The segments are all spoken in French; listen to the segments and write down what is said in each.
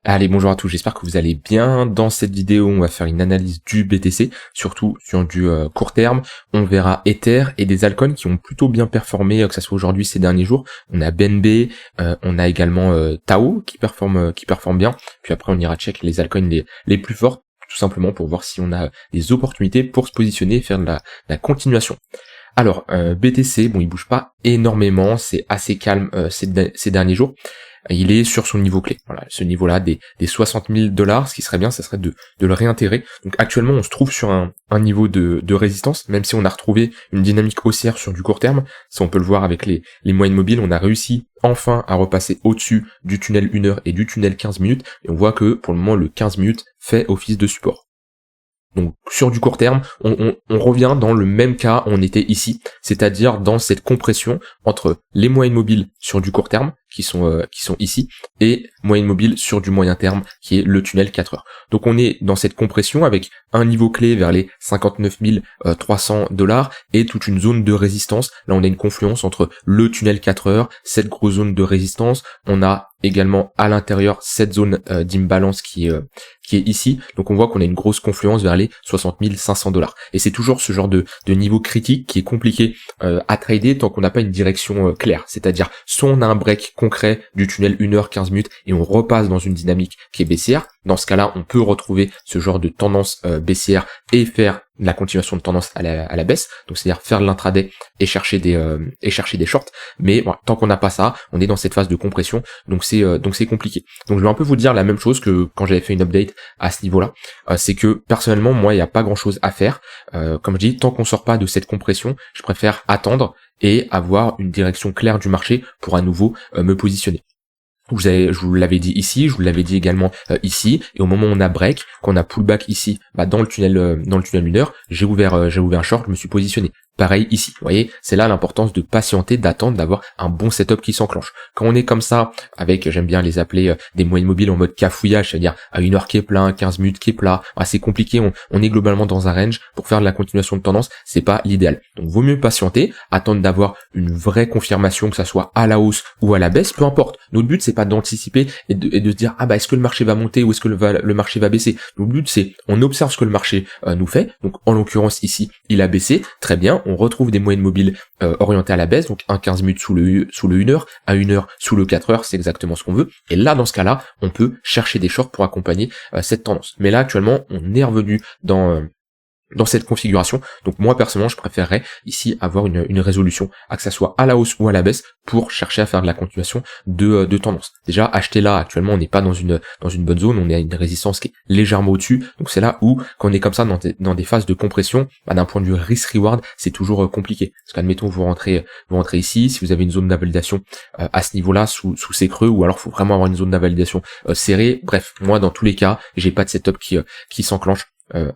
Allez, bonjour à tous, j'espère que vous allez bien. Dans cette vidéo, on va faire une analyse du BTC, surtout sur du court terme. On verra Ether et des altcoins qui ont plutôt bien performé, que ce soit aujourd'hui, ces derniers jours. On a BNB, on a également Tao qui performe bien. Puis après, on ira check les altcoins les plus fortes, tout simplement pour voir si on a des opportunités pour se positionner et faire de la continuation. Alors, BTC, bon, il bouge pas énormément, c'est assez calme ces derniers jours. Il est sur son niveau clé. Voilà, ce niveau-là des 60 000 $, ce qui serait bien, ça serait de le réintégrer. Donc actuellement, on se trouve sur un niveau de résistance, même si on a retrouvé une dynamique haussière sur du court terme. Ça, on peut le voir avec les moyennes mobiles. On a réussi enfin à repasser au-dessus du tunnel 1 heure et du tunnel 15 minutes. Et on voit que pour le moment, le 15 minutes fait office de support. Donc sur du court terme, on revient dans le même cas où on était ici, c'est-à-dire dans cette compression entre les moyennes mobiles sur du court terme, qui sont ici, et moyenne mobile sur du moyen terme, qui est le tunnel 4 heures. Donc on est dans cette compression avec un niveau clé vers les 59 300 $ et toute une zone de résistance. Là on a une confluence entre le tunnel 4 heures, cette grosse zone de résistance, on a également à l'intérieur cette zone d'imbalance qui est ici. Donc on voit qu'on a une grosse confluence vers les 60 500 $. Et c'est toujours ce genre de niveau critique qui est compliqué à trader tant qu'on n'a pas une direction claire. C'est-à-dire soit on a un break concret du tunnel 1 heure 15 minutes et on repasse dans une dynamique qui est baissière. Dans ce cas-là, on peut retrouver ce genre de tendance baissière et faire la continuation de tendance à la baisse, donc c'est-à-dire faire de l'intraday et chercher des shorts. Mais voilà, tant qu'on n'a pas ça, on est dans cette phase de compression, donc c'est compliqué. Donc je vais un peu vous dire la même chose que quand j'avais fait une update à ce niveau-là. C'est que personnellement, moi, il n'y a pas grand-chose à faire. Comme je dis, tant qu'on sort pas de cette compression, je préfère attendre et avoir une direction claire du marché pour à nouveau me positionner. Je vous l'avais dit ici, je vous l'avais dit également ici, et au moment où on a break, qu'on a pullback ici, dans le tunnel 1 heure, j'ai ouvert un short, je me suis positionné. Pareil ici, vous voyez, c'est là l'importance de patienter, d'attendre, d'avoir un bon setup qui s'enclenche. Quand on est comme ça, avec, j'aime bien les appeler des moyennes mobiles en mode cafouillage, c'est-à-dire à 1 heure qui est plein, 15 minutes qui est plat, c'est compliqué, on est globalement dans un range, pour faire de la continuation de tendance, c'est pas l'idéal. Donc vaut mieux patienter, attendre d'avoir une vraie confirmation, que ça soit à la hausse ou à la baisse, peu importe. Notre but c'est pas d'anticiper et de se dire est-ce que le marché va monter ou est-ce que le marché va baisser. Notre but c'est on observe ce que le marché nous fait, donc en l'occurrence ici il a baissé, très bien, on retrouve des moyennes mobiles orientées à la baisse, donc un 15 minutes sous le 1 heure, à 1 heure sous le 4 heures, c'est exactement ce qu'on veut, et là dans ce cas-là, on peut chercher des shorts pour accompagner cette tendance. Mais là actuellement, on est revenu dans cette configuration, donc moi personnellement je préférerais ici avoir une résolution, que ça soit à la hausse ou à la baisse, pour chercher à faire de la continuation de tendance. Déjà acheter là, actuellement on n'est pas dans une bonne zone, on est à une résistance qui est légèrement au-dessus, donc c'est là où quand on est comme ça dans des phases de compression, d'un point de vue risk-reward, c'est toujours compliqué. Parce qu'admettons vous rentrez ici, si vous avez une zone d'invalidation à ce niveau-là, sous ces creux, ou alors faut vraiment avoir une zone d'invalidation serrée, bref, moi dans tous les cas, j'ai pas de setup qui s'enclenche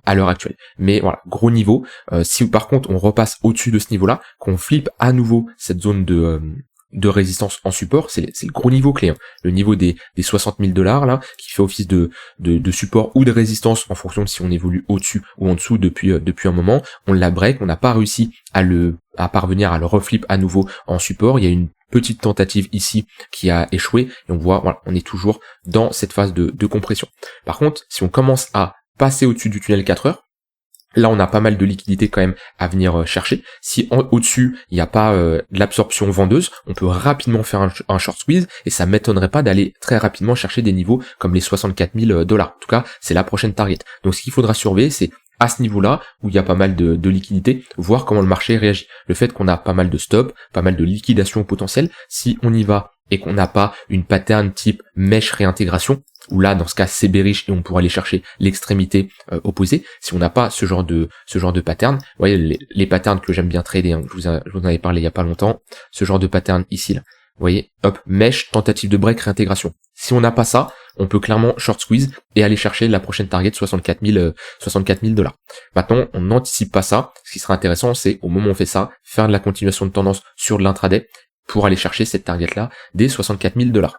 à l'heure actuelle. Mais voilà, gros niveau. Si par contre on repasse au-dessus de ce niveau-là, qu'on flippe à nouveau cette zone de résistance en support, c'est le gros niveau clé, le niveau des 60 000 $ là, qui fait office de support ou de résistance en fonction de si on évolue au-dessus ou en dessous depuis un moment. On l'a break, on n'a pas réussi à parvenir à le reflip à nouveau en support. Il y a une petite tentative ici qui a échoué et on voit, voilà, on est toujours dans cette phase de compression. Par contre, si on commence à passer au-dessus du tunnel 4 heures, là on a pas mal de liquidités quand même à venir chercher. Si au-dessus il n'y a pas de l'absorption vendeuse, on peut rapidement faire un short squeeze, et ça m'étonnerait pas d'aller très rapidement chercher des niveaux comme les 64 000 $. En tout cas, c'est la prochaine target. Donc ce qu'il faudra surveiller, c'est à ce niveau-là, où il y a pas mal de liquidités, voir comment le marché réagit. Le fait qu'on a pas mal de stops, pas mal de liquidations potentielles, si on y va et qu'on n'a pas une pattern type mèche réintégration, où là dans ce cas c'est bearish et on pourra aller chercher l'extrémité opposée. Si on n'a pas ce genre de pattern, vous voyez les patterns que j'aime bien trader, je vous en avais parlé il y a pas longtemps, ce genre de pattern ici là, vous voyez, hop, mèche, tentative de break, réintégration. Si on n'a pas ça, on peut clairement short squeeze et aller chercher la prochaine target 64 000 $. Maintenant, on n'anticipe pas ça. Ce qui sera intéressant, c'est au moment où on fait ça, faire de la continuation de tendance sur de l'intraday pour aller chercher cette target là des 64 000 $.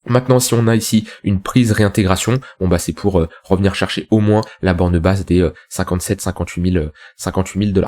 Maintenant, si on a ici une prise réintégration, bon bah c'est pour revenir chercher au moins la borne basse des 58 000 $.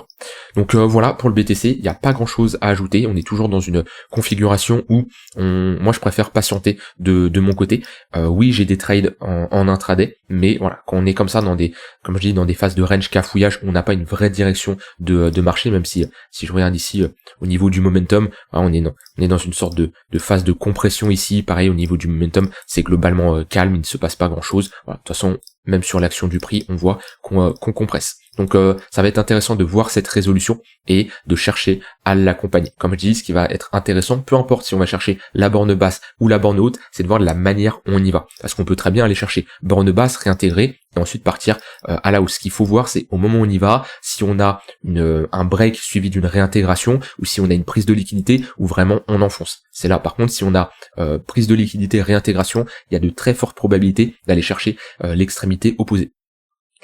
Donc voilà, pour le BTC, il n'y a pas grand chose à ajouter. On est toujours dans une configuration où moi je préfère patienter de mon côté. Oui, j'ai des trades en intraday, mais voilà, quand on est comme ça dans des, comme je dis, dans des phases de range cafouillage, on n'a pas une vraie direction de marché, même si je regarde ici au niveau du momentum, voilà, on est dans une sorte de phase de compression ici. Pareil, au niveau du momentum, c'est globalement calme, il ne se passe pas grand chose. Voilà, de toute façon, même sur l'action du prix, on voit qu'on compresse. Donc ça va être intéressant de voir cette résolution et de chercher à l'accompagner. Comme je dis, ce qui va être intéressant, peu importe si on va chercher la borne basse ou la borne haute, c'est de voir de la manière où on y va. Parce qu'on peut très bien aller chercher borne basse, réintégrer, et ensuite partir à la hausse. Ce qu'il faut voir, c'est au moment où on y va, si on a un break suivi d'une réintégration, ou si on a une prise de liquidité, ou vraiment on enfonce. C'est là, par contre, si on a prise de liquidité, réintégration, il y a de très fortes probabilités d'aller chercher l'extrémité opposée.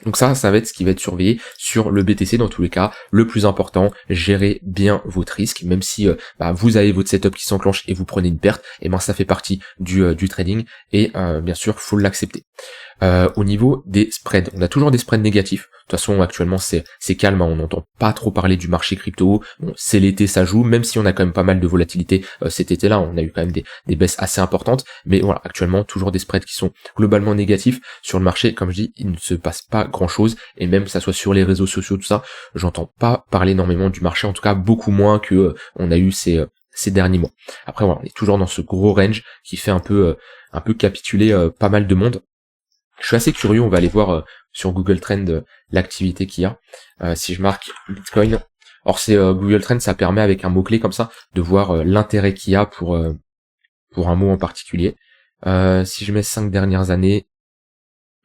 Donc ça va être ce qui va être surveillé sur le BTC. Dans tous les cas, le plus important, gérez bien votre risque, même si vous avez votre setup qui s'enclenche et vous prenez une perte, et ça fait partie du trading, et bien sûr, faut l'accepter. Au niveau des spreads, on a toujours des spreads négatifs. De toute façon, actuellement, c'est calme, on n'entend pas trop parler du marché crypto. Bon, c'est l'été, ça joue, même si on a quand même pas mal de volatilité cet été-là, on a eu quand même des baisses assez importantes. Mais voilà, actuellement, toujours des spreads qui sont globalement négatifs sur le marché. Comme je dis, il ne se passe pas grand-chose, et même que ça soit sur les réseaux sociaux, tout ça, j'entends pas parler énormément du marché, en tout cas beaucoup moins que on a eu ces derniers mois. Après, voilà, on est toujours dans ce gros range qui fait un peu capituler pas mal de monde. Je suis assez curieux, on va aller voir sur Google Trend l'activité qu'il y a. Si je marque Bitcoin, or c'est Google Trend, ça permet avec un mot-clé comme ça de voir l'intérêt qu'il y a pour un mot en particulier. Si je mets 5 dernières années,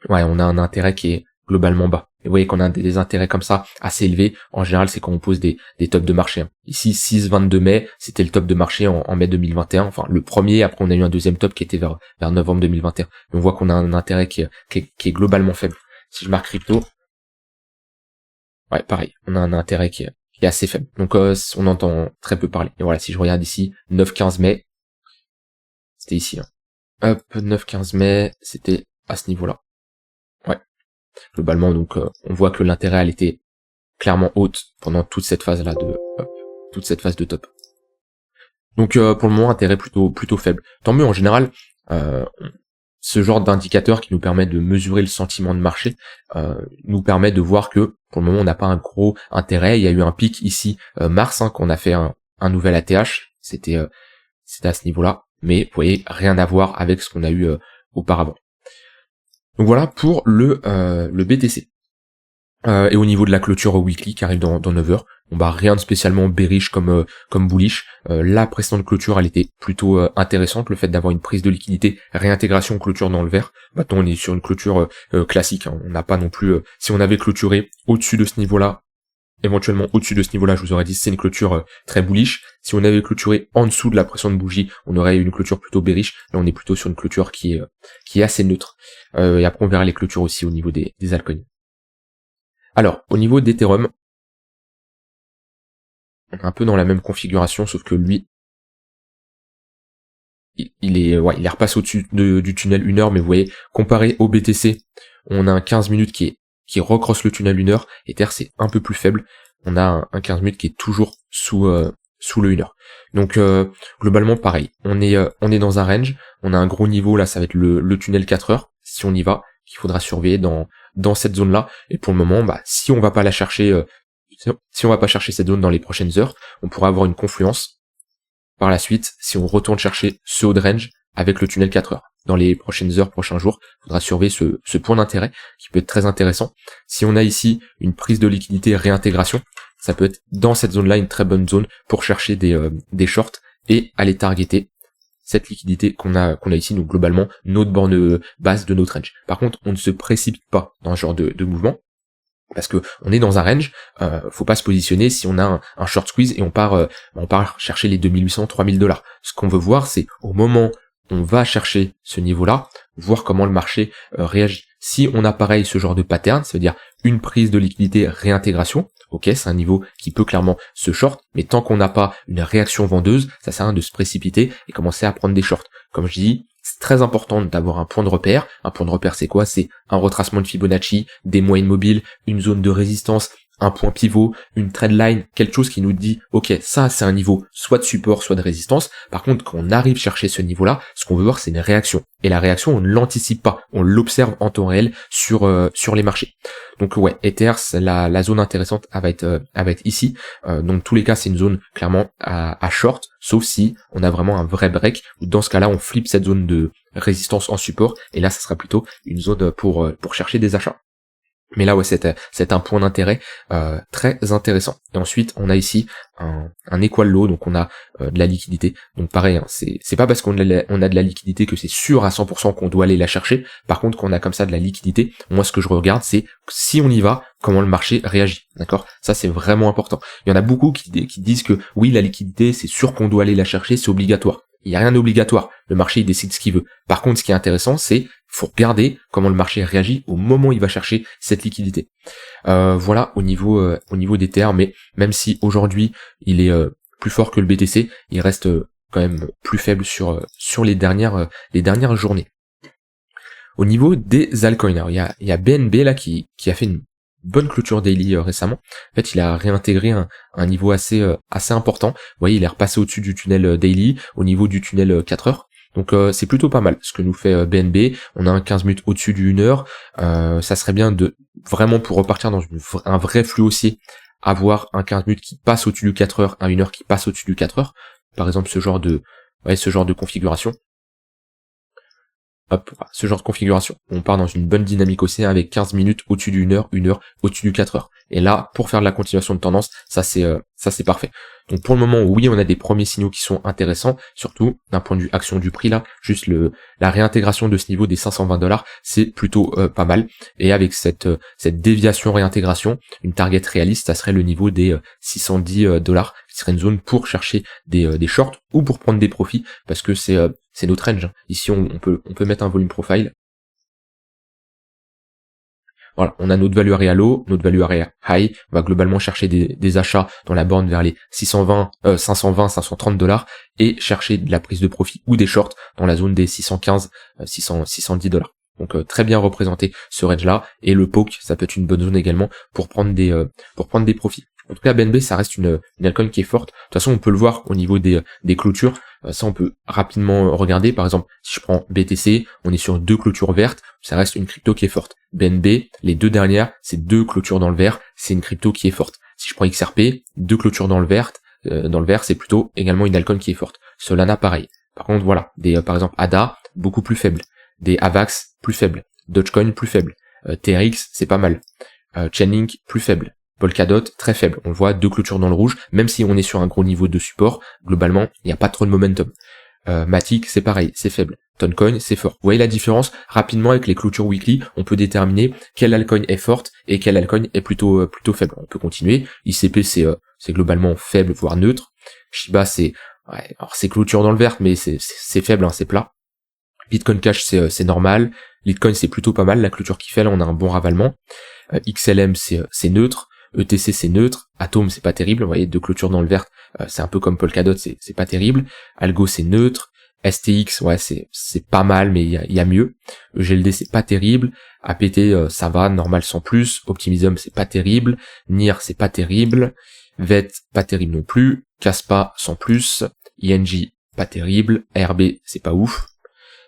ouais, on a un intérêt qui est globalement bas. Et vous voyez qu'on a des intérêts comme ça assez élevés. En général, c'est quand on pose des tops de marché. Ici, 6-22 mai, c'était le top de marché en mai 2021. Enfin, le premier, après on a eu un deuxième top qui était vers novembre 2021. On voit qu'on a un intérêt qui est globalement faible. Si je marque crypto, ouais, pareil, on a un intérêt qui est assez faible. Donc on entend très peu parler. Et voilà, si je regarde ici, 9-15 mai, c'était ici. Hop, 9-15 mai, c'était à ce niveau-là. Ouais. Globalement, donc on voit que l'intérêt elle était clairement haute pendant toute cette phase là toute cette phase de top. Donc pour le moment, intérêt plutôt faible. Tant mieux, en général, ce genre d'indicateur qui nous permet de mesurer le sentiment de marché nous permet de voir que pour le moment on n'a pas un gros intérêt. Il y a eu un pic ici mars qu'on a fait un nouvel ATH, c'était à ce niveau-là, mais vous voyez, rien à voir avec ce qu'on a eu auparavant. Donc voilà pour le BTC. Et au niveau de la clôture weekly qui arrive dans 9 heures, rien de spécialement bearish comme bullish. La précédente clôture, elle était plutôt intéressante, le fait d'avoir une prise de liquidité, réintégration, clôture dans le vert. Maintenant, on est sur une clôture classique, hein. On n'a pas non plus... si on avait clôturé au-dessus de ce niveau-là, éventuellement au-dessus de ce niveau-là, je vous aurais dit c'est une clôture très bullish. Si on avait clôturé en dessous de la précédente bougie, on aurait eu une clôture plutôt bearish. Là, on est plutôt sur une clôture qui est assez neutre. Et après, on verra les clôtures aussi au niveau des altcoins. Alors, au niveau d'Ethereum, on est un peu dans la même configuration, sauf que lui, il est repassé au-dessus du tunnel 1 heure, mais vous voyez, comparé au BTC, on a un 15 minutes qui recrosse le tunnel 1 heure, Ether c'est un peu plus faible, on a un 15 minutes qui est toujours sous le 1 heure. Donc globalement pareil, on est dans un range, on a un gros niveau là, ça va être le tunnel 4 heures, si on y va, qu'il faudra surveiller dans cette zone là, et pour le moment, si on va pas la chercher, si on va pas chercher cette zone dans les prochaines heures, on pourra avoir une confluence par la suite si on retourne chercher ce haut de range avec le tunnel 4 heures. Dans les prochaines heures, prochains jours, il faudra surveiller ce point d'intérêt qui peut être très intéressant. Si on a ici une prise de liquidité réintégration, ça peut être dans cette zone-là une très bonne zone pour chercher des shorts et aller targeter cette liquidité qu'on a ici, donc globalement notre borne basse de notre range. Par contre, on ne se précipite pas dans ce genre de mouvement, parce que on est dans un range, faut pas se positionner si on a un short squeeze et on part chercher les 2800, 3000 $. Ce qu'on veut voir, c'est au moment où on va chercher ce niveau-là, voir comment le marché réagit. Si on a pareil ce genre de pattern, ça veut dire une prise de liquidité réintégration, ok, c'est un niveau qui peut clairement se short, mais tant qu'on n'a pas une réaction vendeuse, ça sert à rien de se précipiter et commencer à prendre des shorts. Comme je dis, c'est très important d'avoir un point de repère. Un point de repère, c'est quoi? C'est un retracement de Fibonacci, des moyennes mobiles, une zone de résistance, un point pivot, une trendline, quelque chose qui nous dit, ok, ça c'est un niveau soit de support, soit de résistance. Par contre, quand on arrive chercher ce niveau-là, ce qu'on veut voir, c'est une réaction. Et la réaction, on ne l'anticipe pas, on l'observe en temps réel sur les marchés. Donc ouais, Ether, la zone intéressante va être ici. Donc tous les cas, c'est une zone clairement à short, sauf si on a vraiment un vrai break, où dans ce cas-là, on flippe cette zone de résistance en support, et là, ça sera plutôt une zone pour chercher des achats. Mais là, ouais, c'est un point d'intérêt très intéressant. Et ensuite, on a ici un equal low, donc on a de la liquidité. Donc pareil, hein, c'est pas parce qu'on a de la liquidité que c'est sûr à 100% qu'on doit aller la chercher. Par contre, quand on a comme ça de la liquidité, moi, ce que je regarde, c'est si on y va, comment le marché réagit. D'accord? Ça, c'est vraiment important. Il y en a beaucoup qui disent que oui, la liquidité, c'est sûr qu'on doit aller la chercher, c'est obligatoire. Il n'y a rien d'obligatoire. Le marché, il décide ce qu'il veut. Par contre, ce qui est intéressant, c'est faut regarder comment le marché réagit au moment où il va chercher cette liquidité. Voilà au niveau d'Ether, mais même si aujourd'hui il est plus fort que le BTC, il reste quand même plus faible sur les dernières journées. Au niveau des altcoins, alors il y a BNB là qui a fait une bonne clôture daily récemment. En fait, il a réintégré un niveau assez important. Vous voyez, il est repassé au-dessus du tunnel daily, au niveau du tunnel 4 heures. Donc c'est plutôt pas mal ce que nous fait BNB. On a un 15 minutes au-dessus du 1 heure. Ça serait bien de vraiment, pour repartir dans un vrai flux haussier, avoir un 15 minutes qui passe au-dessus du 4 heures, un 1 heure qui passe au-dessus du 4 heures. Par exemple, ce genre de configuration. Hop, ce genre de configuration. On part dans une bonne dynamique haussière avec 15 minutes au-dessus du 1 heure au-dessus du 4 heures. Et là, pour faire de la continuation de tendance, ça c'est parfait. Donc pour le moment, oui, on a des premiers signaux qui sont intéressants, surtout d'un point de vue action du prix là, juste la réintégration de ce niveau des 520$, c'est plutôt pas mal. Et avec cette déviation réintégration, une target réaliste, ça serait le niveau des 610$, qui serait une zone pour chercher des shorts ou pour prendre des profits, parce que c'est notre range. Ici, on peut mettre un volume profile. Voilà, on a notre value area low, notre value area high. On va globalement chercher des achats dans la borne vers les 520-530$ et chercher de la prise de profit ou des shorts dans la zone des 610$. Donc très bien représenté ce range là, et le poke, ça peut être une bonne zone également pour prendre des profits. En tout cas, BNB, ça reste une altcoin qui est forte. De toute façon, on peut le voir au niveau des clôtures. Ça, on peut rapidement regarder. Par exemple, si je prends BTC, on est sur 2 clôtures vertes. Ça reste une crypto qui est forte. BNB, les 2 dernières, c'est 2 clôtures dans le vert. C'est une crypto qui est forte. Si je prends XRP, 2 clôtures dans le vert. C'est plutôt également une altcoin qui est forte. Solana, pareil. Par contre, voilà, par exemple, ADA, beaucoup plus faible. Des AVAX, plus faibles. Dogecoin, plus faible. TRX, c'est pas mal. Chainlink, plus faible. Polkadot, très faible. On voit 2 clôtures dans le rouge, même si on est sur un gros niveau de support, globalement, il n'y a pas trop de momentum. Matic, c'est pareil, c'est faible. Toncoin, c'est fort. Vous voyez la différence? Rapidement, avec les clôtures weekly, on peut déterminer quelle altcoin est forte et quelle altcoin est plutôt faible. On peut continuer. ICP, c'est globalement faible, voire neutre. Shiba, alors c'est clôture dans le vert, mais c'est faible, hein, c'est plat. Bitcoin Cash, c'est normal. Litecoin, c'est plutôt pas mal. La clôture qui fait, là, on a un bon ravalement. XLM, c'est neutre. ETC, c'est neutre. Atom, c'est pas terrible. Vous voyez, 2 clôtures dans le vert, c'est un peu comme Polkadot, c'est pas terrible. Algo, c'est neutre. STX, ouais, c'est pas mal, mais il y a mieux. EGLD, c'est pas terrible. APT, ça va, normal sans plus. Optimism, c'est pas terrible. NIR, c'est pas terrible. VET, pas terrible non plus. Caspa, sans plus. ING, pas terrible. ARB, c'est pas ouf.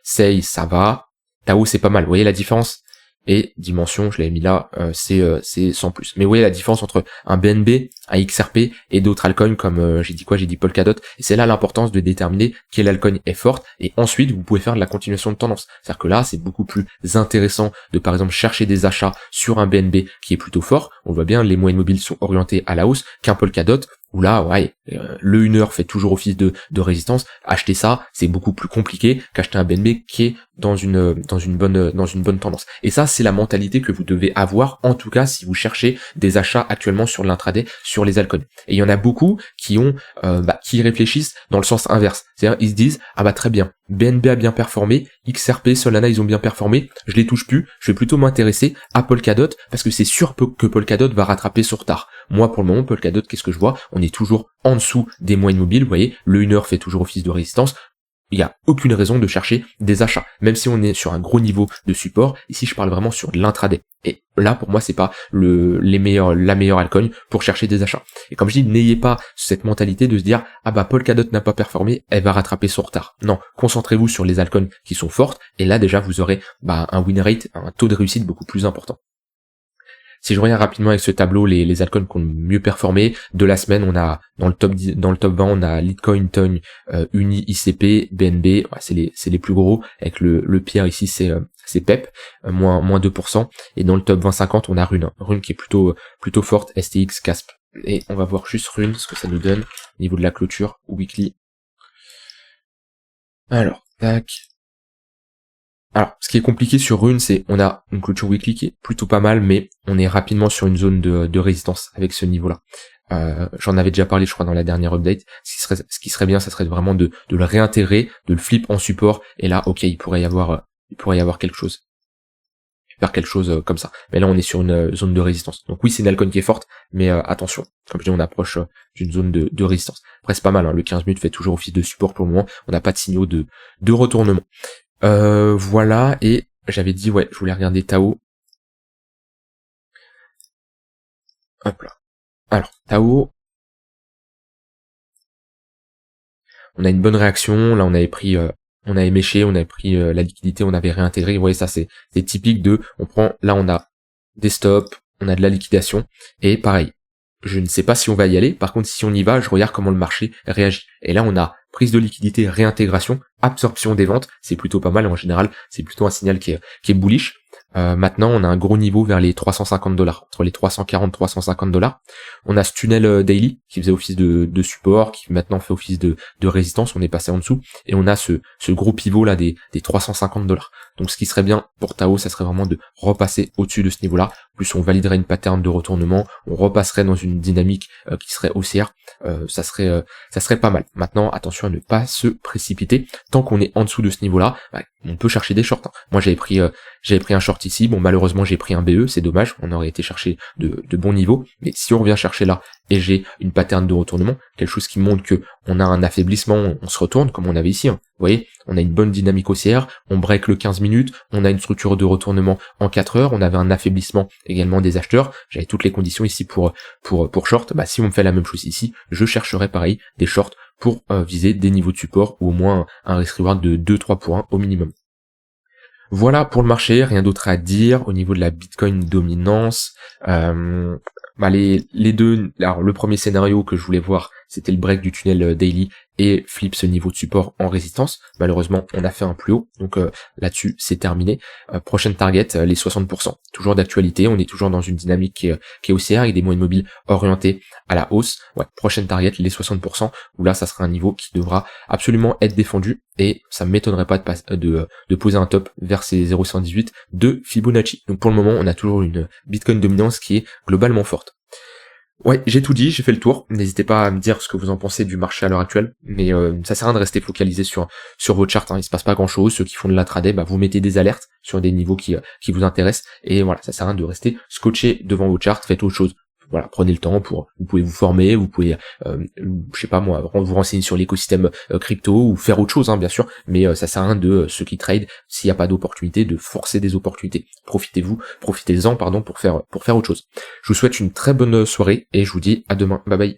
SEI, ça va. Tao, c'est pas mal. Vous voyez la différence? Et Dimension, je l'avais mis là, c'est sans plus. Mais vous voyez la différence entre un BNB, un XRP et d'autres altcoins comme, j'ai dit Polkadot. Et c'est là l'importance de déterminer quelle altcoin est forte. Et ensuite, vous pouvez faire de la continuation de tendance. C'est-à-dire que là, c'est beaucoup plus intéressant de, par exemple, chercher des achats sur un BNB qui est plutôt fort. On voit bien, les moyennes mobiles sont orientées à la hausse, qu'un Polkadot, où là, ouais, le 1 heure fait toujours office de résistance. Acheter ça, c'est beaucoup plus compliqué qu'acheter un BNB qui est dans une bonne tendance. Et ça, c'est la mentalité que vous devez avoir, en tout cas, si vous cherchez des achats actuellement sur l'intraday, sur les altcoins. Et il y en a beaucoup qui qui réfléchissent dans le sens inverse. C'est-à-dire, ils se disent, ah bah très bien, BNB a bien performé, XRP, Solana, ils ont bien performé, je les touche plus, je vais plutôt m'intéresser à Polkadot, parce que c'est sûr que Polkadot va rattraper son retard. Moi, pour le moment, Polkadot, qu'est-ce que je vois? On est toujours en dessous des moyennes mobiles, vous voyez, le 1 heure fait toujours office de résistance. il n'y a aucune raison de chercher des achats, même si on est sur un gros niveau de support. Ici, je parle vraiment sur de l'intraday. Et là, pour moi, c'est pas la meilleure altcoin pour chercher des achats. Et comme je dis, n'ayez pas cette mentalité de se dire, ah bah, Polkadot n'a pas performé, elle va rattraper son retard. Non, concentrez-vous sur les altcoins qui sont fortes, et là, déjà, vous aurez, un win rate, un taux de réussite beaucoup plus important. Si je reviens rapidement avec ce tableau, les altcoins qui ont mieux performé, de la semaine, on a, dans le top 20, on a Litecoin, Tong, Uni, ICP, BNB, ouais, c'est les plus gros, avec le pire ici, c'est PEP, moins 2%, et dans le top 20-50, on a Rune, Rune qui est plutôt forte, STX, CASP. Et on va voir juste Rune, ce que ça nous donne, au niveau de la clôture, weekly. Alors, tac. Alors, ce qui est compliqué sur Rune, c'est on a une clôture weekly qui est plutôt pas mal, mais on est rapidement sur une zone de résistance avec ce niveau-là. J'en avais déjà parlé, je crois, dans la dernière update. Ce qui serait bien, ça serait vraiment de le réintégrer, de le flip en support, et là, ok, il pourrait y avoir quelque chose. Faire quelque chose comme ça. Mais là, on est sur une zone de résistance. Donc oui, c'est une altcoin qui est forte, mais attention, comme je dis, on approche d'une zone de résistance. Après, c'est pas mal, hein, le 15 minutes fait toujours office de support pour le moment. On n'a pas de signaux de retournement. Voilà, et j'avais dit, ouais, je voulais regarder Tao. Hop là. Alors, Tao, on a une bonne réaction, là on avait méché, on avait pris la liquidité, on avait réintégré, vous voyez, ça c'est typique là on a des stops, on a de la liquidation, et pareil, je ne sais pas si on va y aller, par contre si on y va, je regarde comment le marché réagit. Et là on a prise de liquidité, réintégration, absorption des ventes, c'est plutôt pas mal, en général c'est plutôt un signal qui est bullish. Maintenant on a un gros niveau vers les $350, entre les 340 $350. On a ce tunnel daily qui faisait office de support, qui maintenant fait office de résistance, on est passé en dessous, et on a ce gros pivot là des $350. Donc ce qui serait bien pour Tao, ça serait vraiment de repasser au-dessus de ce niveau-là, plus on validerait une pattern de retournement, on repasserait dans une dynamique qui serait haussière, ça serait pas mal. Maintenant, attention à ne pas se précipiter, tant qu'on est en dessous de ce niveau-là, on peut chercher des shorts. Moi j'avais pris un short ici, bon malheureusement j'ai pris un BE, c'est dommage, on aurait été chercher de bons niveaux, mais si on revient chercher là, et j'ai une pattern de retournement, quelque chose qui montre que on a un affaiblissement, on se retourne, comme on avait ici, hein. Vous voyez, on a une bonne dynamique haussière, on break le 15 minutes, on a une structure de retournement en 4 heures, on avait un affaiblissement également des acheteurs, j'avais toutes les conditions ici pour short, si on me fait la même chose ici, je chercherai pareil des shorts pour viser des niveaux de support, ou au moins un risk reward de 2-3 pour 1 au minimum. Voilà pour le marché, rien d'autre à dire au niveau de la Bitcoin dominance. Les deux, alors le premier scénario que je voulais voir, c'était le break du tunnel daily et flip ce niveau de support en résistance. Malheureusement, on a fait un plus haut, donc là-dessus, c'est terminé. Prochaine target, les 60%. Toujours d'actualité, on est toujours dans une dynamique qui est haussière, avec des moyennes mobiles orientées à la hausse. Ouais, prochaine target, les 60%, où là, ça sera un niveau qui devra absolument être défendu, et ça m'étonnerait pas de poser un top vers ces 0,118 de Fibonacci. Donc pour le moment, on a toujours une Bitcoin dominance qui est globalement forte. Ouais, j'ai tout dit, j'ai fait le tour. N'hésitez pas à me dire ce que vous en pensez du marché à l'heure actuelle, mais ça sert à rien de rester focalisé sur vos charts, hein. Il se passe pas grand chose. Ceux qui font de l'intraday, vous mettez des alertes sur des niveaux qui vous intéressent, et voilà, ça sert à rien de rester scotché devant vos charts, faites autre chose. Voilà, prenez le temps vous pouvez vous former, vous pouvez, je sais pas moi, vous renseigner sur l'écosystème crypto, ou faire autre chose, hein, bien sûr, mais ça sert à rien de ceux qui trade, s'il n'y a pas d'opportunité, de forcer des opportunités. Profitez-en, pour faire autre chose. Je vous souhaite une très bonne soirée, et je vous dis à demain. Bye bye.